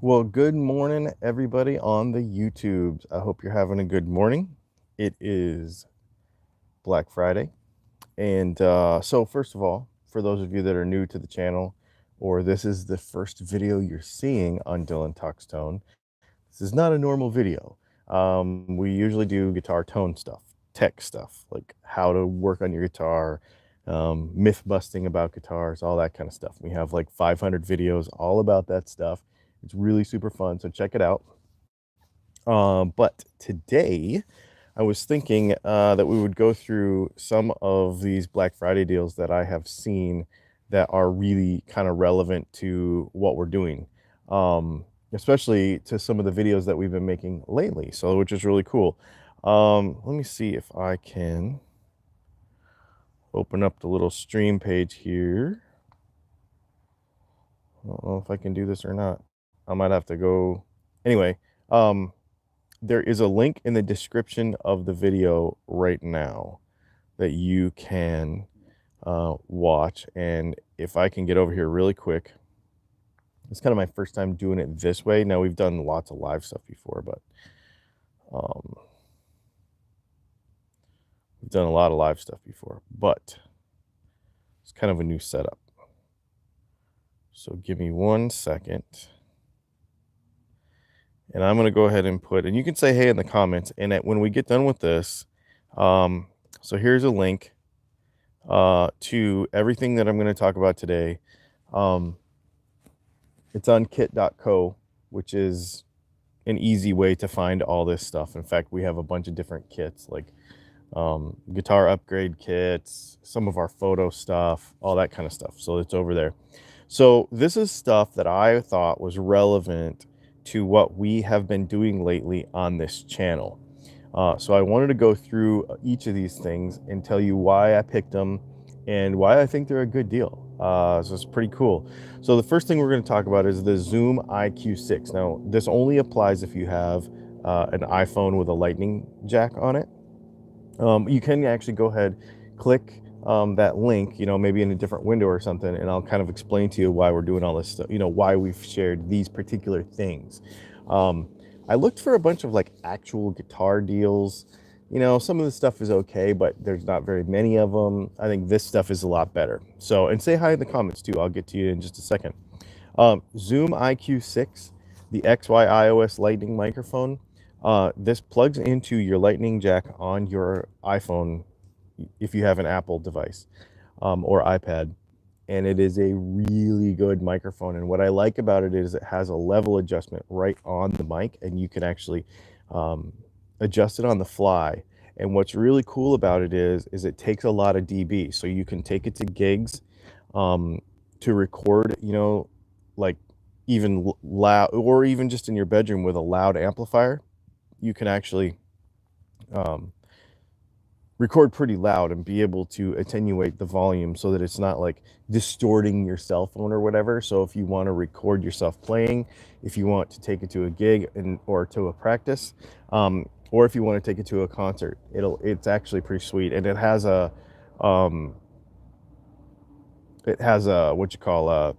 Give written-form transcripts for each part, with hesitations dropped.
Well, good morning, everybody on the YouTubes. I hope you're having a good morning. It is Black Friday. And so, first of all, for those of you that are new to the channel, or this is the first video you're seeing on Dylan Talks Tone, this is not a normal video. We usually do guitar tone stuff, tech stuff, like how to work on your guitar, myth busting about guitars, all that kind of stuff. We have like 500 videos all about that stuff. It's really super fun, so check it out. But today, I was thinking that we would go through some of these Black Friday deals that I have seen that are really kind of relevant to what we're doing, especially to some of the videos that we've been making lately. So, which is really cool. Let me see if I can open up the little stream page here. I don't know if I can do this or not. I might have to go. Anyway, um, there is a link in the description of the video right now that you can watch. And if I can get over here really quick, it's kind of my first time doing it this way. Now, we've done lots of live stuff before, but um, we've done a lot of live stuff before, but it's kind of a new setup. So give me 1 second. And I'm going to go ahead and put, and you can say hey in the comments. And when we get done with this, so here's a link to everything that I'm going to talk about today. It's on kit.co, which is an easy way to find all this stuff. In fact, we have a bunch of different kits, like guitar upgrade kits, some of our photo stuff, all that kind of stuff. So it's over there. So this is stuff that I thought was relevant to what we have been doing lately on this channel. So I wanted to go through each of these things and tell you why I picked them and why I think they're a good deal. So it's pretty cool. So the first thing we're going to talk about is the Zoom IQ6. Now, this only applies if you have an iPhone with a lightning jack on it. You can actually go ahead, click that link, maybe in a different window or something, and I'll kind of explain to you why we're doing all this stuff, why we've shared these particular things. I looked for a bunch of like actual guitar deals. Some of the stuff is okay, but there's not very many of them. I think this stuff is a lot better. So, and say hi in the comments too. I'll get to you in just a second. Zoom IQ6, the XY iOS Lightning microphone. This plugs into your Lightning jack on your iPhone if you have an Apple device or iPad. And it is a really good microphone. And what I like about it is it has a level adjustment right on the mic, and you can actually adjust it on the fly. And what's really cool about it is it takes a lot of dB. So you can take it to gigs to record, like even loud, or even just in your bedroom with a loud amplifier. You can actually record pretty loud and be able to attenuate the volume so that it's not like distorting your cell phone or whatever. So if you want to record yourself playing, if you want to take it to a gig or to a practice, or if you want to take it to a concert, it's actually pretty sweet. And it has a what you call a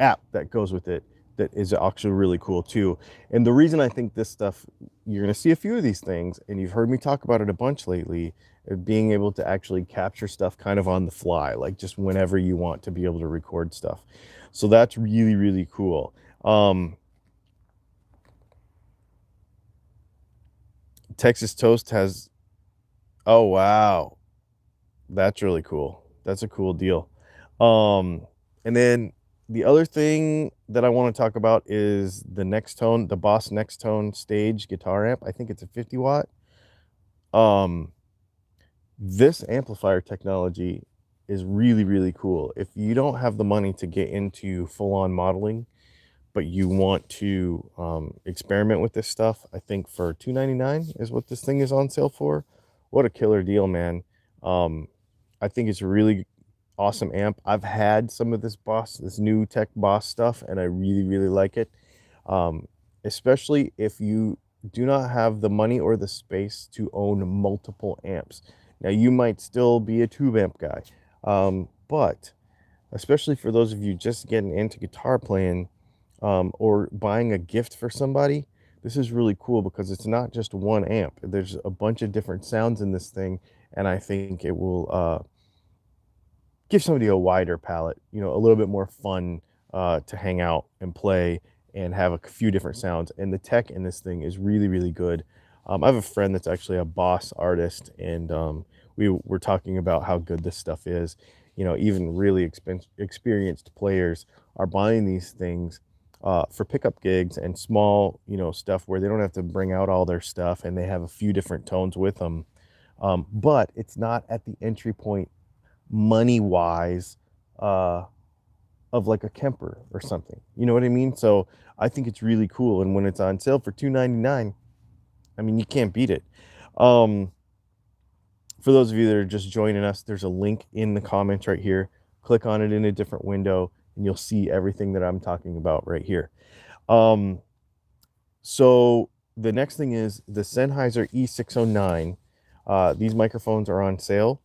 app that goes with it that is actually really cool too. And the reason I think this stuff, you're going to see a few of these things, and you've heard me talk about it a bunch lately, of being able to actually capture stuff kind of on the fly, like just whenever you want to be able to record stuff. So that's really, really cool. Texas Toast has, oh, wow. That's really cool. That's a cool deal. And then the other thing that I want to talk about is the Next Tone, the Boss Next Tone stage guitar amp. I think it's a 50 watt. This amplifier technology is really, really cool. If you don't have the money to get into full-on modeling, but you want to experiment with this stuff, I think for $299 is what this thing is on sale for. What a killer deal, man. I think it's a really awesome amp. I've had some of this new tech Boss stuff, and I really, really like it. Especially if you do not have the money or the space to own multiple amps. Now, you might still be a tube amp guy, but especially for those of you just getting into guitar playing, or buying a gift for somebody, this is really cool because it's not just one amp. There's a bunch of different sounds in this thing, and I think it will give somebody a wider palette, you know, a little bit more fun to hang out and play and have a few different sounds. And the tech in this thing is really, really good. I have a friend that's actually a boss artist, and we were talking about how good this stuff is. You know, even really experienced players are buying these things for pickup gigs and small, you know, stuff where they don't have to bring out all their stuff and they have a few different tones with them. But it's not at the entry point money wise uh of like a Kemper or something, you know what I mean? So I think it's really cool, and when it's on sale for $299, I mean, you can't beat it. um for those of you that are just joining us, there's a link in the comments right here. Click on it in a different window and you'll see everything that I'm talking about right here. um so the next thing is the Sennheiser E609. These microphones are on sale.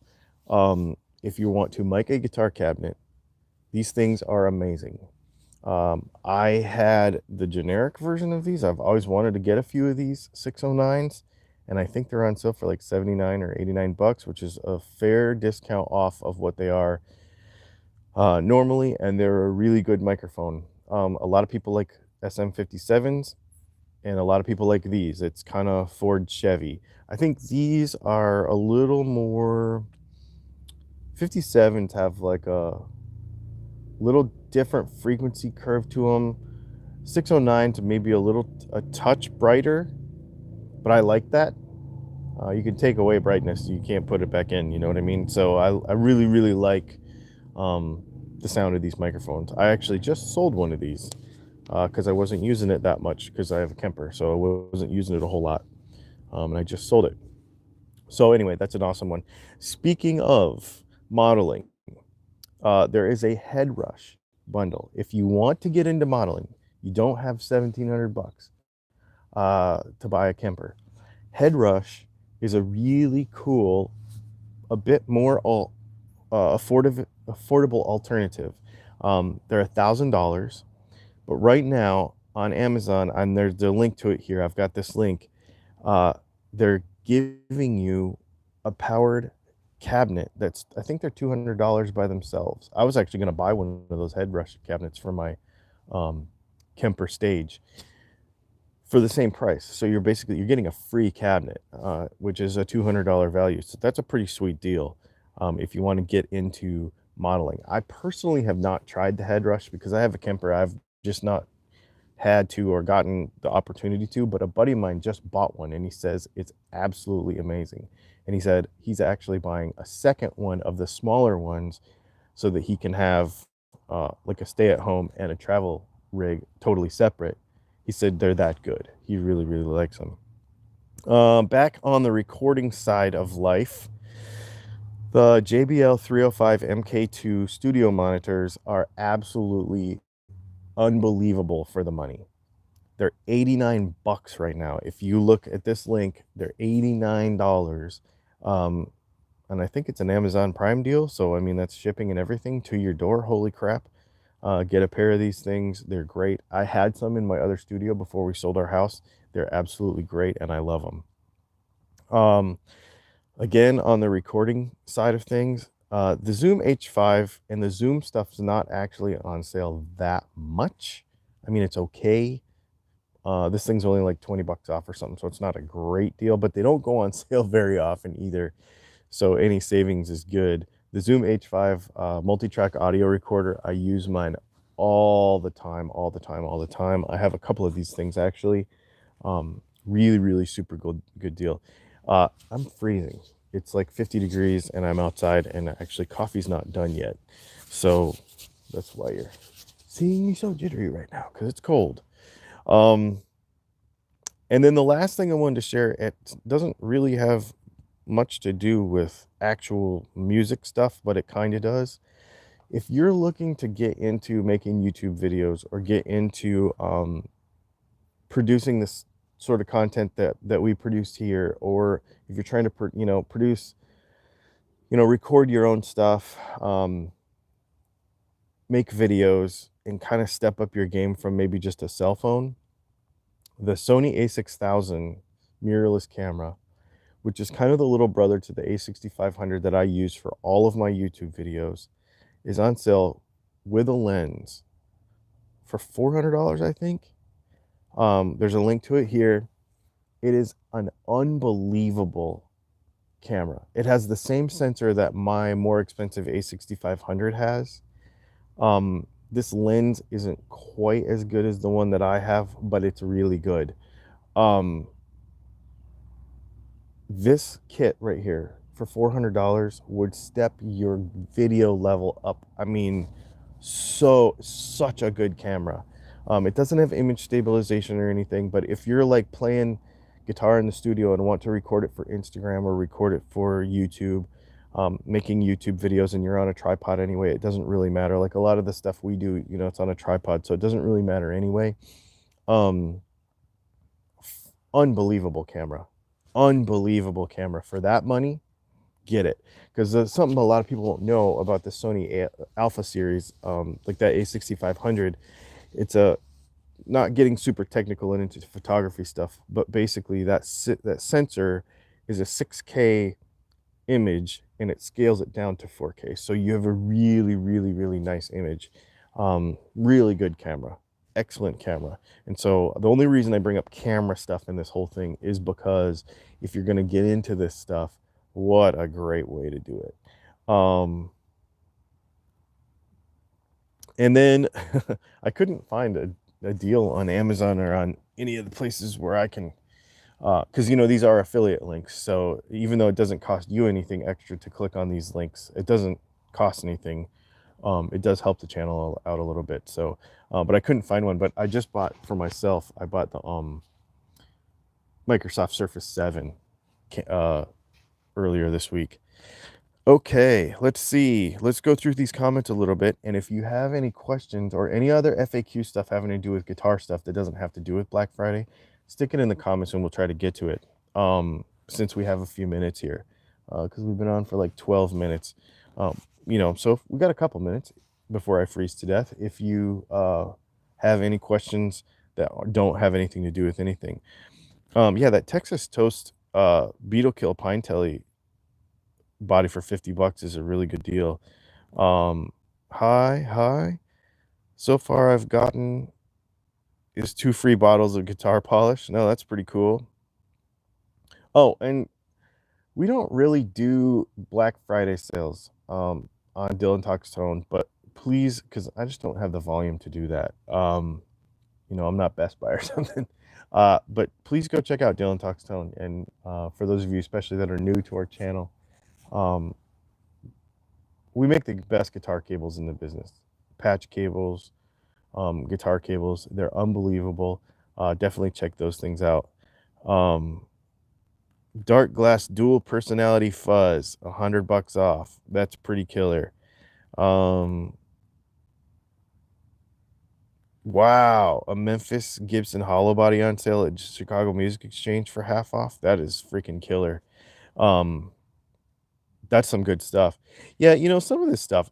If you want to mic a guitar cabinet, these things are amazing. I had the generic version of these. I've always wanted to get a few of these 609s, and I think they're on sale for like 79 or 89 bucks, which is a fair discount off of what they are normally, and they're a really good microphone. A lot of people like SM57s, and a lot of people like these. It's kind of Ford Chevy. I think these are a little more. 57s have like a little different frequency curve to them. 609 to maybe a touch brighter, but I like that. You can take away brightness, you can't put it back in, you know what I mean? So I really, really like the sound of these microphones. I actually just sold one of these because I wasn't using it that much because I have a Kemper, so I wasn't using it a whole lot. And I just sold it. So anyway, that's an awesome one. Speaking of modeling, there is a head rush bundle. If you want to get into modeling, you don't have 1,700 bucks to buy a Kemper. Head rush is a really cool, a bit more affordable alternative. They're $1,000, but right now on Amazon, and there's a link to it here. I've got this link. They're giving you a powered cabinet that's, I think they're $200 by themselves. I was actually going to buy one of those head rush cabinets for my um, Kemper stage for the same price. So you're getting a free cabinet, which is a $200 value. So that's a pretty sweet deal if you want to get into modeling. I personally have not tried the head rush because I have a Kemper. I've just not had to or gotten the opportunity to, but a buddy of mine just bought one and he says it's absolutely amazing. And he said he's actually buying a second one of the smaller ones so that he can have like a stay at home and a travel rig totally separate. He said they're that good. He really, really likes them. Back on the recording side of life, the JBL 305 MK2 studio monitors are absolutely unbelievable for the money. They're 89 bucks right now. If you look at this link, they're $89. And I think it's an Amazon Prime deal. So, I mean, that's shipping and everything to your door. Holy crap. Get a pair of these things. They're great. I had some in my other studio before we sold our house. They're absolutely great, and I love them. Again, on the recording side of things, the Zoom H5 and the Zoom stuff's not actually on sale that much. I mean, it's okay. This thing's only like 20 bucks off or something, so it's not a great deal, but they don't go on sale very often either. So any savings is good. The Zoom H5 multi-track audio recorder, I use mine all the time, all the time, all the time. I have a couple of these things actually. Really, really super good deal. I'm freezing. It's like 50 degrees and I'm outside, and actually coffee's not done yet. So that's why you're seeing me so jittery right now, because it's cold. And then the last thing I wanted to share, it doesn't really have much to do with actual music stuff, but it kind of does. If you're looking to get into making YouTube videos or get into producing this sort of content that we produce here, or if you're trying to produce, record your own stuff, make videos and kind of step up your game from maybe just a cell phone, the Sony a6000 mirrorless camera, which is kind of the little brother to the a6500 that I use for all of my YouTube videos, is on sale with a lens for $400, I think. There's a link to it here. It is an unbelievable camera. It has the same sensor that my more expensive a6500 has. This lens isn't quite as good as the one that I have, but it's really good. This kit right here for $400 would step your video level up. I mean, such a good camera. It doesn't have image stabilization or anything, but if you're like playing guitar in the studio and want to record it for Instagram or record it for YouTube, making YouTube videos, and you're on a tripod anyway, it doesn't really matter. Like a lot of the stuff we do, you know, it's on a tripod, so it doesn't really matter anyway. Um, Unbelievable camera. Unbelievable camera. For that money, get it. Because there's something a lot of people don't know about the Sony Alpha series, like that a6500. It's a, not getting super technical and into photography stuff, but basically that sensor is a 6K image and it scales it down to 4K. So you have a really nice image. Really good camera. Excellent camera. And so the only reason I bring up camera stuff in this whole thing is because if you're going to get into this stuff, what a great way to do it. And then I couldn't find a deal on Amazon or on any of the places where I can, because you know these are affiliate links, so even though it doesn't cost you anything extra to click on these links, it doesn't cost anything. It does help the channel out a little bit. So but I couldn't find one. But I just bought for myself, I bought the Microsoft Surface 7 earlier this week. Okay, let's see. Let's go through these comments a little bit. And if you have any questions or any other FAQ stuff having to do with guitar stuff that doesn't have to do with Black Friday, stick it in the comments and we'll try to get to it. Since we have a few minutes here, because we've been on for like 12 minutes. You know, so we got a couple minutes before I freeze to death. If you have any questions that don't have anything to do with anything. Yeah, that Texas Toast Beetle Kill Pine Telly body for $50 is a really good deal. Hi. So far I've gotten is 2 free bottles of guitar polish. No, that's pretty cool. Oh, and we don't really do Black Friday sales on Dylan Talks Tone, but please, because I just don't have the volume to do that. You know, I'm not Best Buy or something. But please go check out Dylan Talks Tone. And for those of you especially that are new to our channel, we make the best guitar cables in the business. Patch cables, guitar cables, they're unbelievable. Definitely check those things out. Dark Glass Dual Personality Fuzz, $100 off. That's pretty killer. Wow, a Memphis Gibson hollow body on sale at Chicago Music Exchange for half off. That is freaking killer. That's some good stuff. Yeah, you know, some of this stuff,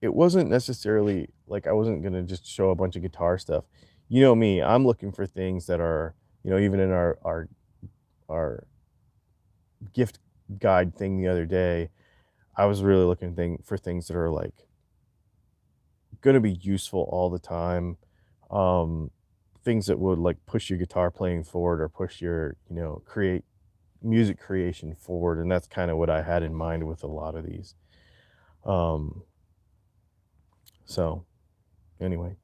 it wasn't necessarily like I wasn't gonna just show a bunch of guitar stuff. You know me, I'm looking for things that are, you know, even in our gift guide thing the other day, I was really looking for things that are like gonna be useful all the time. Things that would like push your guitar playing forward or push your, you know, music creation forward. And that's kind of what I had in mind with a lot of these. So anyway,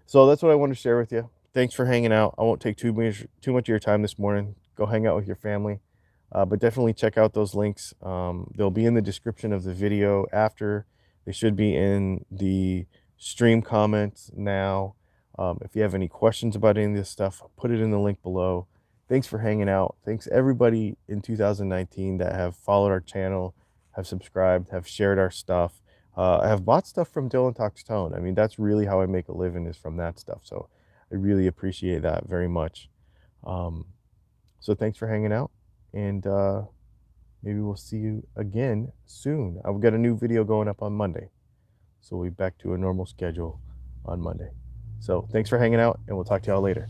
so that's what I want to share with you. Thanks for hanging out. I won't take too much of your time this morning. Go hang out with your family. But definitely check out those links. They'll be in the description of the video after. They should be in the stream comments now. If you have any questions about any of this stuff, put it in the link below. Thanks for hanging out. Thanks everybody in 2019 that have followed our channel, have subscribed, have shared our stuff, have bought stuff from Dylan Talks Tone. I mean, that's really how I make a living, is from that stuff. So I really appreciate that very much. So thanks for hanging out, and maybe we'll see you again soon. I've got a new video going up on Monday, so we'll be back to a normal schedule on Monday. So thanks for hanging out, and we'll talk to y'all later.